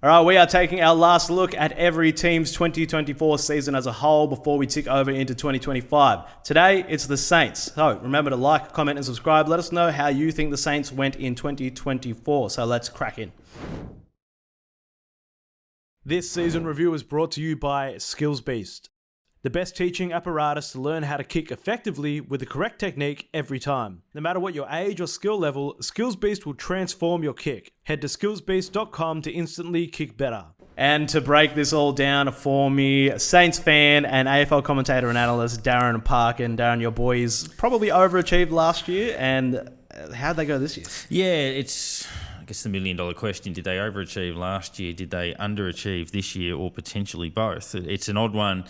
All right, we are taking our last look at every team's 2024 season as a whole before we tick over into 2025. Today, it's the Saints. So remember to like, comment, and subscribe. Let us know how you think the Saints went in 2024. So let's crack in. This season review is brought to you by Skills Beast, the best teaching apparatus to learn how to kick effectively with the correct technique every time. No matter what your age or skill level, Skills Beast will transform your kick. Head to skillsbeast.com to instantly kick better. And to break this all down for me, Saints fan and AFL commentator and analyst Darren Parkin. Darren, your boys probably overachieved last year, and how'd they go this year? Yeah, it's, I guess, the million-dollar question. Did they overachieve last year? Did they underachieve this year, or potentially both? It's an odd one.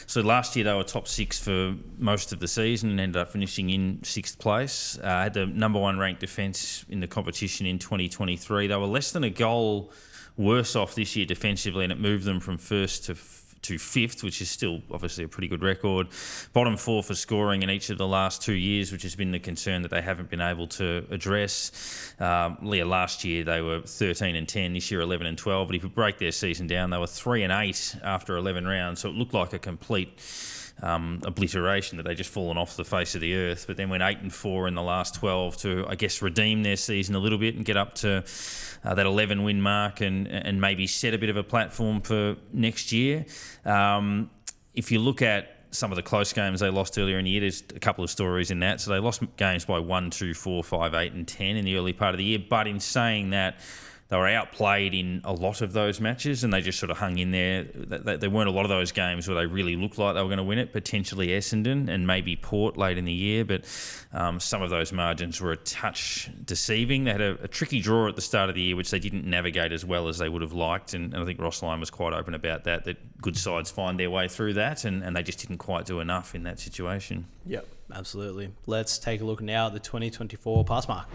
So last year they were top six for most of the season and ended up finishing in sixth place. Had the number one ranked defence in the competition in 2023. They were less than a goal worse off this year defensively, and it moved them from first to fifth, which is still obviously a pretty good record. Bottom four for scoring in each of the last 2 years, which has been the concern that they haven't been able to address. Last year they were 13 and 10, this year 11 and 12. But if you break their season down, they were 3 and 8 after 11 rounds. So it looked like a complete obliteration, that they just fallen off the face of the earth. But then went 8 and 4 in the last 12 to, I guess, redeem their season a little bit and get up to that 11 win mark and maybe set a bit of a platform for next year. If you look at some of the close games they lost earlier in the year, there's a couple of stories in that. So they lost games by 1, 2, 4, 5, 8 and 10 in the early part of the year. But in saying that, they were outplayed in a lot of those matches, and they just sort of hung in there. There weren't a lot of those games where they really looked like they were going to win it, potentially Essendon and maybe Port late in the year, but some of those margins were a touch deceiving. They had a tricky draw at the start of the year, which they didn't navigate as well as they would have liked, and I think Ross Lyon was quite open about that good sides find their way through that, and they just didn't quite do enough in that situation. Yep, absolutely. Let's take a look now at the 2024 pass mark.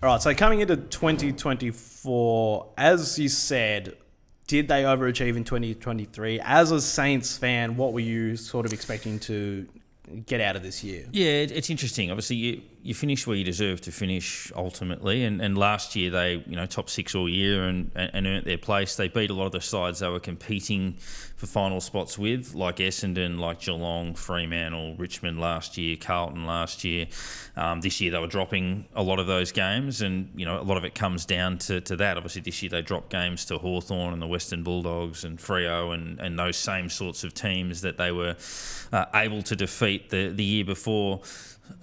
All right, so coming into 2024, as you said, did they overachieve in 2023? As a Saints fan, what were you sort of expecting to get out of this year? Yeah, it's interesting. Obviously, you finish where you deserve to finish ultimately, and last year they top six all year and earned their place. They beat a lot of the sides they were competing for final spots with, like Essendon, like Geelong, Fremantle, Richmond last year, Carlton last year. This year they were dropping a lot of those games, and a lot of it comes down to that. Obviously this year they dropped games to Hawthorn and the Western Bulldogs and Freo and those same sorts of teams that they were able to defeat the year before.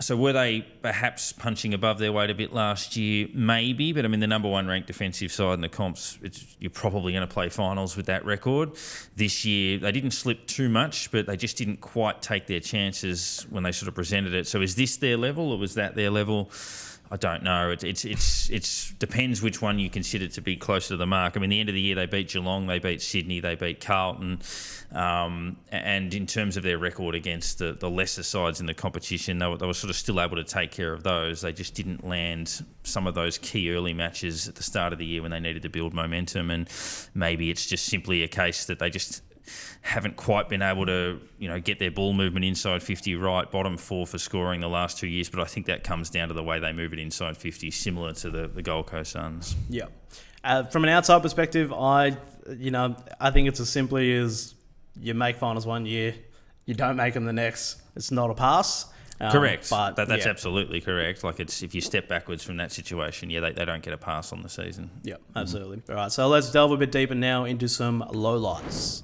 So were they perhaps punching above their weight a bit last year? Maybe, but I mean the number one ranked defensive side in the comps, you're probably going to play finals with that record. This year they didn't slip too much, but they just didn't quite take their chances when they sort of presented it. So is this their level, or was that their level? I don't know. It's depends which one you consider to be closer to the mark. I mean, the end of the year they beat Geelong, they beat Sydney, they beat Carlton, and in terms of their record against the lesser sides in the competition, they were sort of still able to take care of those. They just didn't land some of those key early matches at the start of the year when they needed to build momentum, and maybe it's just simply a case that they just haven't quite been able to, get their ball movement inside 50 right, bottom four for scoring the last 2 years. But I think that comes down to the way they move it inside 50, similar to the Gold Coast Suns. Yeah. From an outside perspective, I think it's as simply as you make finals one year, you don't make them the next. It's not a pass. Correct. But that's absolutely correct. Like if you step backwards from that situation, they don't get a pass on the season. Yeah, absolutely. All right, so let's delve a bit deeper now into some lowlights.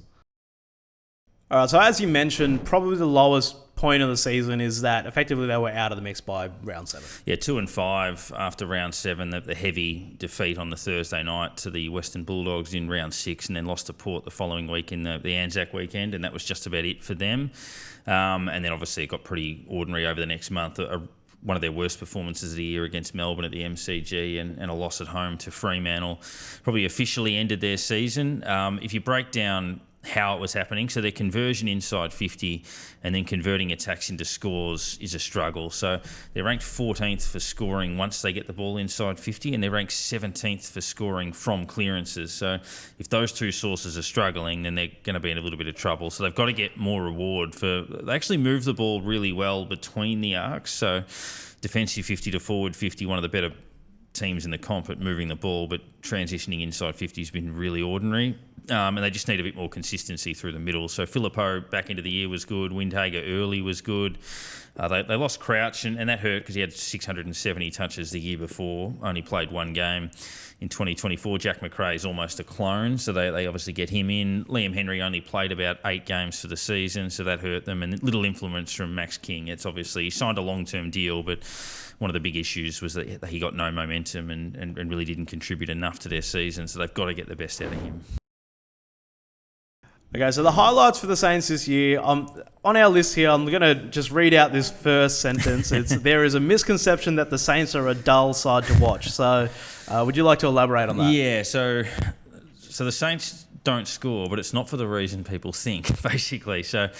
All right, so as you mentioned, probably the lowest point of the season is that effectively they were out of the mix by round 7. Yeah, 2 and 5 after round 7. The heavy defeat on the Thursday night to the Western Bulldogs in round 6, and then lost to Port the following week in the Anzac weekend, and that was just about it for them. And then obviously it got pretty ordinary over the next month. One of their worst performances of the year against Melbourne at the MCG, and a loss at home to Fremantle probably officially ended their season. If you break down how it was happening, so their conversion inside 50 and then converting attacks into scores is a struggle. So they're ranked 14th for scoring once they get the ball inside 50, and they're ranked 17th for scoring from clearances. So if those two sources are struggling, then they're going to be in a little bit of trouble. So they've got to get more reward for... They actually move the ball really well between the arcs. So defensive 50 to forward 50, one of the better teams in the comp at moving the ball, but transitioning inside 50 has been really ordinary. And they just need a bit more consistency through the middle. So Filippo back into the year was good. Windhager early was good. They lost Crouch, and that hurt because he had 670 touches the year before, only played one game in 2024. Jack McRae's almost a clone, so they obviously get him in. Liam Henry only played about 8 games for the season, so that hurt them. And little influence from Max King. It's obviously, he signed a long-term deal, but one of the big issues was that he got no momentum and really didn't contribute enough to their season, so they've got to get the best out of him. Okay, so the highlights for the Saints this year, on our list here, I'm going to just read out this first sentence. There is a misconception that the Saints are a dull side to watch. So would you like to elaborate on that? Yeah, so the Saints don't score, but it's not for the reason people think, basically. So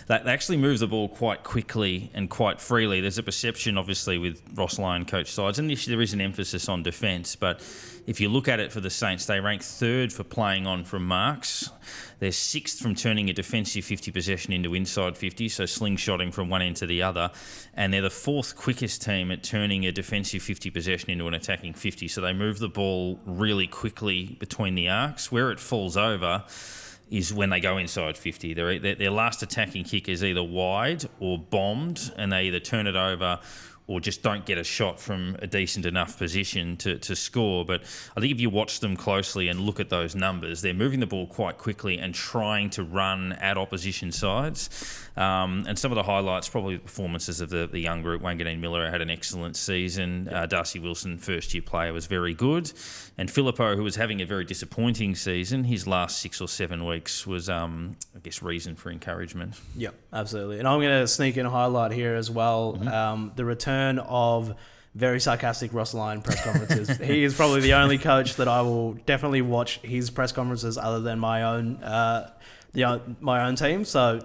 they actually move the ball quite quickly and quite freely. There's a perception, obviously, with Ross Lyon coach sides, and there is an emphasis on defence, but if you look at it for the Saints, they rank 3rd for playing on from marks. They're 6th from turning a defensive 50 possession into inside 50, so slingshotting from one end to the other. And they're the 4th quickest team at turning a defensive 50 possession into an attacking 50. So they move the ball really quickly between the arcs. Where it falls over is when they go inside 50. Their last attacking kick is either wide or bombed, and they either turn it over or just don't get a shot from a decent enough position to score. But I think if you watch them closely and look at those numbers, they're moving the ball quite quickly and trying to run at opposition sides. And some of the highlights, probably the performances of the young group. Wanganeen Miller had an excellent season. Darcy Wilson, first-year player, was very good. And Filippo, who was having a very disappointing season, his last 6 or 7 weeks was, reason for encouragement. Yep, absolutely. And I'm going to sneak in a highlight here as well. Mm-hmm. The return of very sarcastic Ross Lyon press conferences. He is probably the only coach that I will definitely watch his press conferences other than my own my own team. So,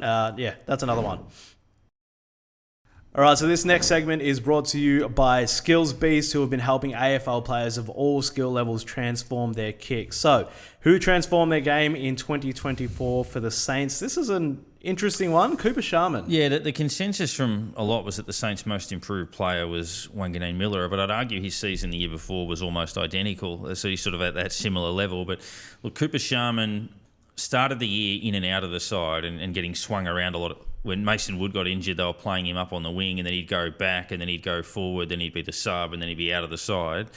that's another one. All right, so this next segment is brought to you by Skills Beast, who have been helping AFL players of all skill levels transform their kicks. So, who transformed their game in 2024 for the Saints? This is an interesting one, Cooper Sharman. Yeah, the consensus from a lot was that the Saints' most improved player was Wanganeen Miller, but I'd argue his season the year before was almost identical, so he's sort of at that similar level. But look, Cooper Sharman started the year in and out of the side and getting swung around a lot. When Mason Wood got injured, they were playing him up on the wing, and then he'd go back, and then he'd go forward, then he'd be the sub, and then he'd be out of the side.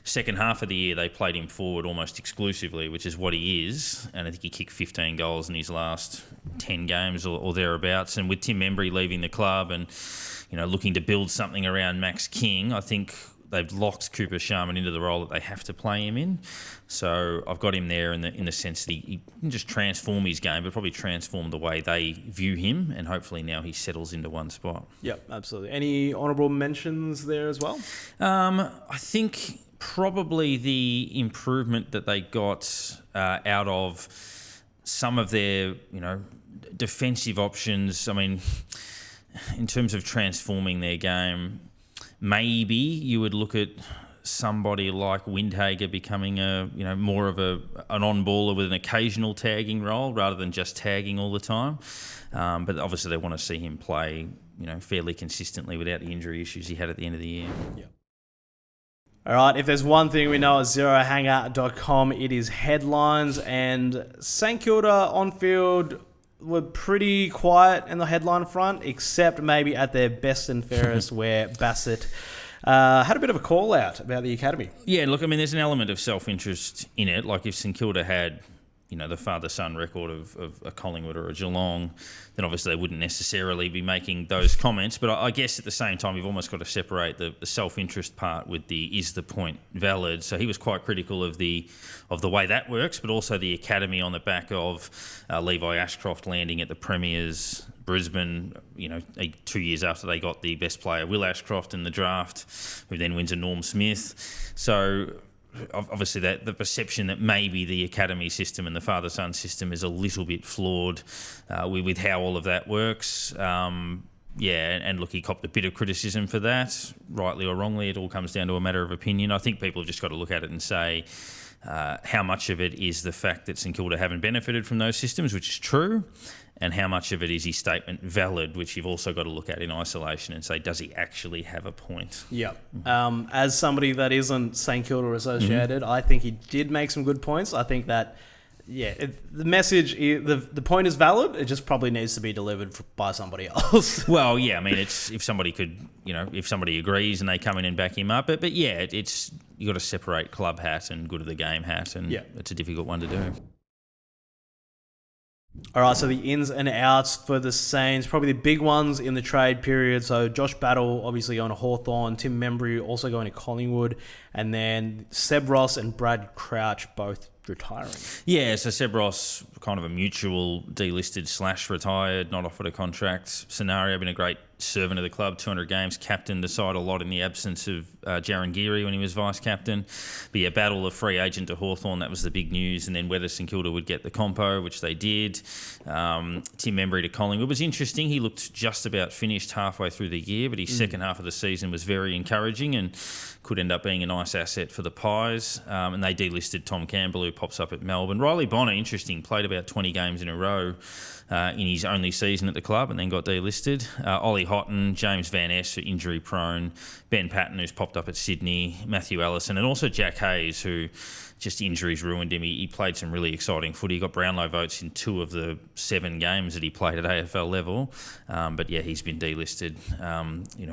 Second half of the year, they played him forward almost exclusively, which is what he is, and I think he kicked 15 goals in his last 10 games or thereabouts. And with Tim Embry leaving the club and looking to build something around Max King, I think they've locked Cooper Sharman into the role that they have to play him in. So I've got him there in the sense that he can just transform his game, but probably transform the way they view him, and hopefully now he settles into one spot. Yep, absolutely. Any honourable mentions there as well? I think probably the improvement that they got out of some of their, defensive options. I mean, in terms of transforming their game, maybe you would look at somebody like Windhager becoming more of an on-baller with an occasional tagging role rather than just tagging all the time. But obviously they want to see him play, fairly consistently without the injury issues he had at the end of the year. Yeah. All right, if there's one thing we know at zerohanger.com, it is headlines, and St Kilda on field were pretty quiet in the headline front, except maybe at their best and fairest where Bassett had a bit of a call out about the academy. Yeah, look, I mean, there's an element of self-interest in it. Like if St Kilda had, the father-son record of a Collingwood or a Geelong, then obviously they wouldn't necessarily be making those comments. But I guess at the same time, you've almost got to separate the self-interest part with is the point valid. So he was quite critical of the way that works, but also the academy on the back of Levi Ashcroft landing at the Premiers Brisbane, 2 years after they got the best player, Will Ashcroft, in the draft, who then wins a Norm Smith. So obviously that the perception that maybe the academy system and the father-son system is a little bit flawed with how all of that works. And look, he copped a bit of criticism for that, rightly or wrongly. It all comes down to a matter of opinion. I think people have just got to look at it and say how much of it is the fact that St Kilda haven't benefited from those systems, which is true, and how much of it is his statement valid, which you've also got to look at in isolation and say, does he actually have a point? Yeah. As somebody that isn't St Kilda associated, I think he did make some good points. I think that, the message, the point is valid. It just probably needs to be delivered by somebody else. Well, yeah, I mean, it's if somebody could, if somebody agrees and they come in and back him up. But yeah, it's you got to separate club hat and good of the game hat, and it's a difficult one to do. All right, so the ins and outs for the Saints, probably the big ones in the trade period. So Josh Battle obviously going to Hawthorn, Tim Membry also going to Collingwood, and then Seb Ross and Brad Crouch both retiring. Yeah, so Seb Ross, kind of a mutual delisted / retired, not offered a contract scenario, been a great servant of the club, 200 games, captained the side a lot in the absence of Jaron Geary when he was vice-captain. But yeah, Battle, a free agent to Hawthorn, that was the big news. And then whether St Kilda would get the compo, which they did. Tim Membry to Collingwood was interesting. He looked just about finished halfway through the year, but his second half of the season was very encouraging and could end up being a nice asset for the Pies. And they delisted Tom Campbell, who pops up at Melbourne. Riley Bonner, interesting, played about 20 games in a row in his only season at the club and then got delisted. Ollie Houghton, James Van Ness, injury prone, Ben Patton, who's popped up at Sydney, Matthew Allison, and also Jack Hayes, who just injuries ruined him. He played some really exciting footy. He got Brownlow votes in 2 of the 7 games that he played at AFL level. But yeah, he's been delisted,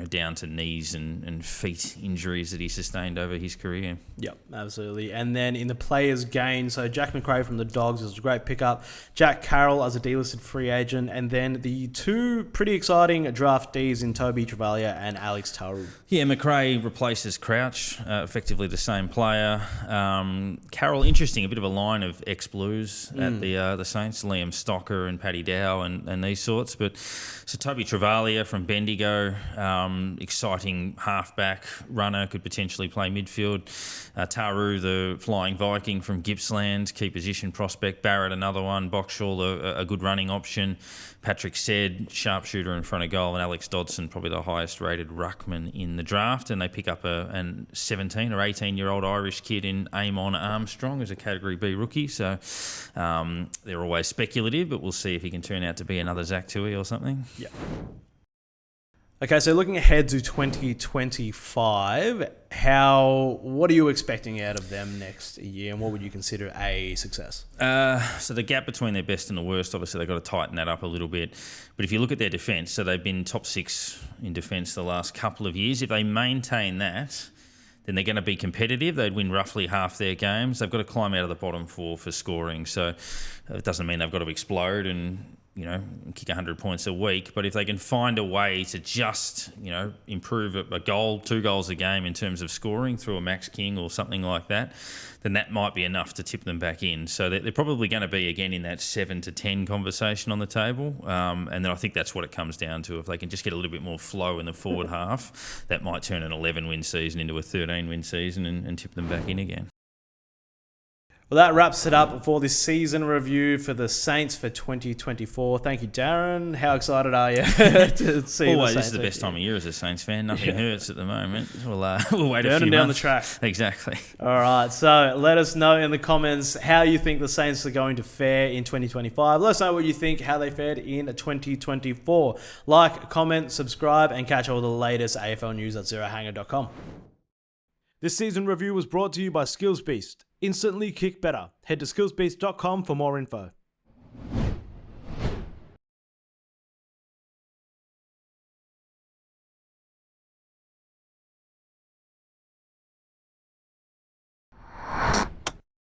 down to knees and feet injuries that he sustained over his career. Yep, absolutely. And then in the players' gain, so Jack McRae from the Dogs was a great pickup. Jack Carroll as a delisted free agent. And then the 2 pretty exciting draftees in Toby Travalia and Alex Taru. Yeah, McRae replaces Crouch, effectively the same player. Carroll, interesting, a bit of a line of ex-Blues at the Saints, Liam Stocker and Paddy Dow and these sorts. But so Toby Travalia from Bendigo, exciting halfback runner, could potentially play midfield. Taru, the Flying Viking from Gippsland, key position prospect. Barrett, another one. Boxall, a good running option. Patrick Said, sharpshooter in front of goal, and Alex Dodson, probably the highest rated ruckman in the draft. And they pick up a 17 or 18-year-old Irish kid in Amon Armstrong as a Category B rookie. So they're always speculative, but we'll see if he can turn out to be another Zach Tui or something. Yeah. Okay, so looking ahead to 2025, what are you expecting out of them next year, and what would you consider a success? So the gap between their best and the worst, obviously they've got to tighten that up a little bit. But if you look at their defence, so they've been top 6 in defence the last couple of years. If they maintain that, then they're going to be competitive. They'd win roughly half their games. They've got to climb out of the bottom 4 for scoring. So it doesn't mean they've got to explode and kick 100 points a week. But if they can find a way to just, improve a goal, 2 goals a game in terms of scoring through a Max King or something like that, then that might be enough to tip them back in. So they're probably going to be, again, in that 7 to 10 conversation on the table. And then I think that's what it comes down to. If they can just get a little bit more flow in the forward half, that might turn an 11-win season into a 13-win season and tip them back in again. Well, that wraps it up for this season review for the Saints for 2024. Thank you, Darren. How excited are you to see Always, the Saints? This is the best time of year as a Saints fan. Nothing hurts at the moment. We'll wait a few Burning down months. the track. Exactly. All right, so let us know in the comments how you think the Saints are going to fare in 2025. Let us know what you think, how they fared in 2024. Like, comment, subscribe, and catch all the latest AFL news at zerohanger.com. This season review was brought to you by Skills Beast. Instantly kick better. Head to skillsbeast.com for more info.